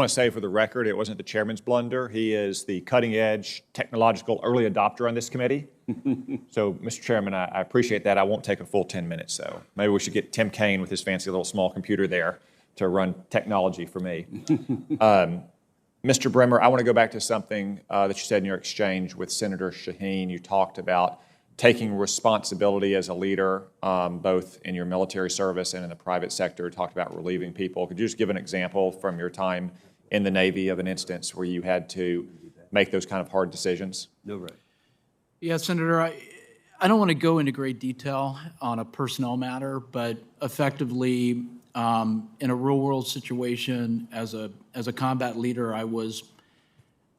want to say for the record, it wasn't the chairman's blunder. He is the cutting-edge technological early adopter on this committee. So, Mr. Chairman, I appreciate that. I won't take a full 10 minutes, though. Maybe we should get Tim Kaine with his fancy little small computer there to run technology for me. Mr. Bremer, I want to go back to something that you said in your exchange with Senator Shaheen. You talked about taking responsibility as a leader, both in your military service and in the private sector, talked about relieving people. Could you just give an example from your time in the Navy of an instance where you had to make those kind of hard decisions? No, right. Yeah, Senator, I don't want to go into great detail on a personnel matter, but effectively, in a real-world situation, as a combat leader, I was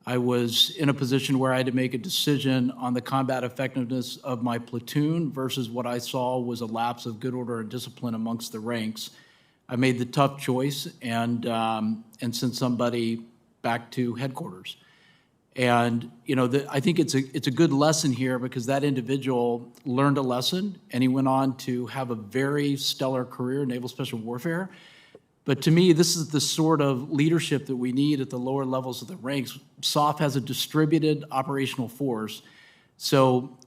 in a position where I had to make a decision on the combat effectiveness of my platoon versus what I saw was a lapse of good order and discipline amongst the ranks. I made the tough choice and sent somebody back to headquarters. And I think it's a good lesson here because that individual learned a lesson and he went on to have a very stellar career in Naval Special Warfare. But to me, this is the sort of leadership that we need at the lower levels of the ranks. SOF has a distributed operational force. So,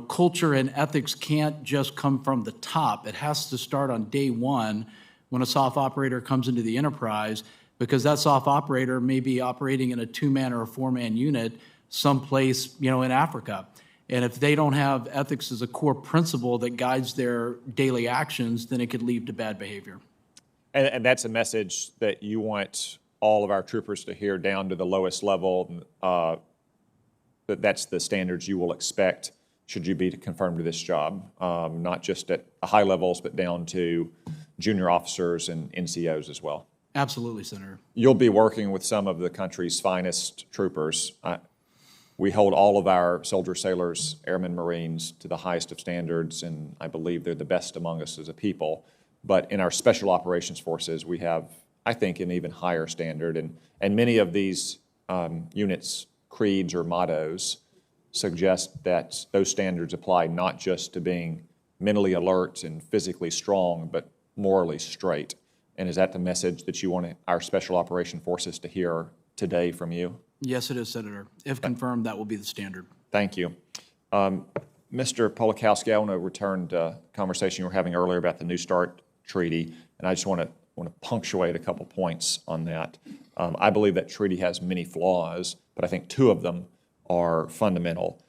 culture and ethics can't just come from the top. It has to start on day one when a SOF operator comes into the enterprise, because that SOF operator may be operating in a 2-man or a 4-man unit someplace, in Africa. And if they don't have ethics as a core principle that guides their daily actions, then it could lead to bad behavior. And that's a message that you want all of our troopers to hear down to the lowest level, that's the standards you will expect should you be confirmed to this job, not just at high levels, but down to junior officers and NCOs as well. Absolutely, Senator. You'll be working with some of the country's finest troopers. We hold all of our soldiers, sailors, airmen, Marines to the highest of standards, and I believe they're the best among us as a people. But in our special operations forces, we have, I think, an even higher standard. And many of these units' creeds or mottos suggest that those standards apply not just to being mentally alert and physically strong, but morally straight. And is that the message that you want our special operation forces to hear today from you? Yes, it is, Senator. If confirmed, that will be the standard. Thank you. Mr. Polakowski, I want to return to a conversation you were having earlier about the New START treaty, and I just want to punctuate a couple points on that. I believe that treaty has many flaws, but I think 2 of them are fundamental.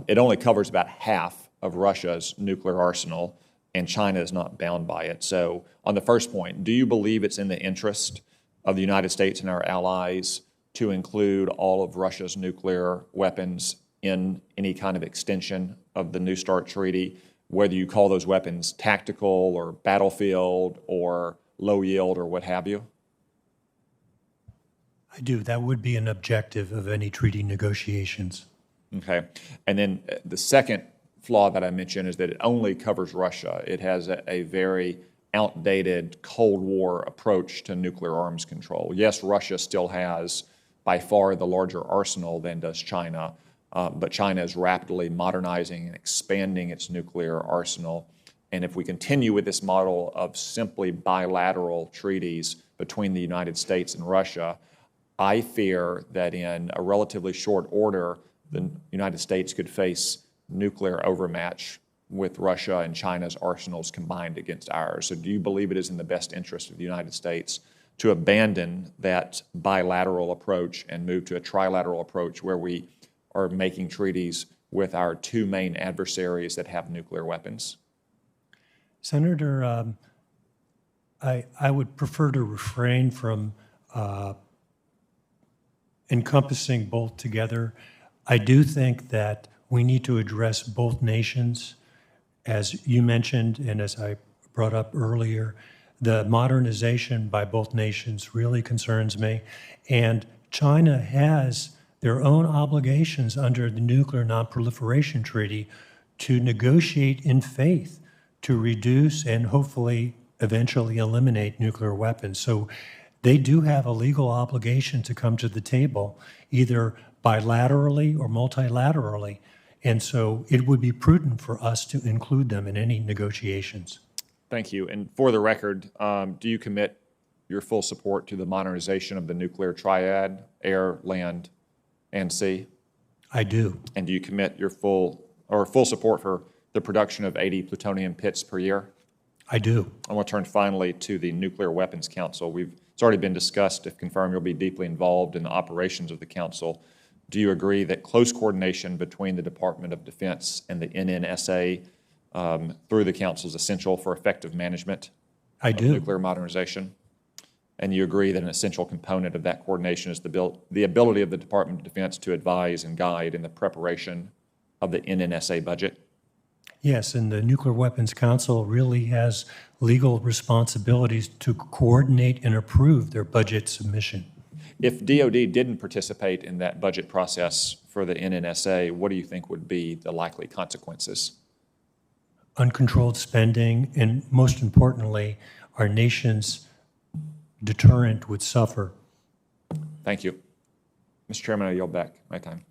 It only covers about half of Russia's nuclear arsenal, and China is not bound by it. So on the first point, do you believe it's in the interest of the United States and our allies to include all of Russia's nuclear weapons in any kind of extension of the New START treaty, whether you call those weapons tactical or battlefield or low yield or what have you? I do. That would be an objective of any treaty negotiations. Okay. And then the second flaw that I mentioned is that it only covers Russia. It has a very outdated Cold War approach to nuclear arms control. Yes, Russia still has by far the larger arsenal than does China, but China is rapidly modernizing and expanding its nuclear arsenal. And if we continue with this model of simply bilateral treaties between the United States and Russia, I fear that in a relatively short order, the United States could face nuclear overmatch with Russia and China's arsenals combined against ours. So do you believe it is in the best interest of the United States to abandon that bilateral approach and move to a trilateral approach where we are making treaties with our 2 main adversaries that have nuclear weapons? Senator, I would prefer to refrain from encompassing both together. I do think that we need to address both nations. As you mentioned, and as I brought up earlier, the modernization by both nations really concerns me. And China has their own obligations under the Nuclear Non-Proliferation Treaty to negotiate in faith to reduce and hopefully eventually eliminate nuclear weapons. So they do have a legal obligation to come to the table, either bilaterally or multilaterally. And so it would be prudent for us to include them in any negotiations. Thank you. And for the record, do you commit your full support to the modernization of the nuclear triad, air, land, and sea? I do. And do you commit your full support for the production of 80 plutonium pits per year? I do. I want to turn finally to the Nuclear Weapons Council. It's already been discussed. If confirmed, you'll be deeply involved in the operations of the council. Do you agree that close coordination between the Department of Defense and the NNSA through the council is essential for effective management I of do. nuclear modernization? And you agree that an essential component of that coordination is the ability of the Department of Defense to advise and guide in the preparation of the NNSA budget? Yes, and the Nuclear Weapons Council really has legal responsibilities to coordinate and approve their budget submission. If DOD didn't participate in that budget process for the NNSA, what do you think would be the likely consequences? Uncontrolled spending, and most importantly, our nation's deterrent would suffer. Thank you. Mr. Chairman, I yield back my time.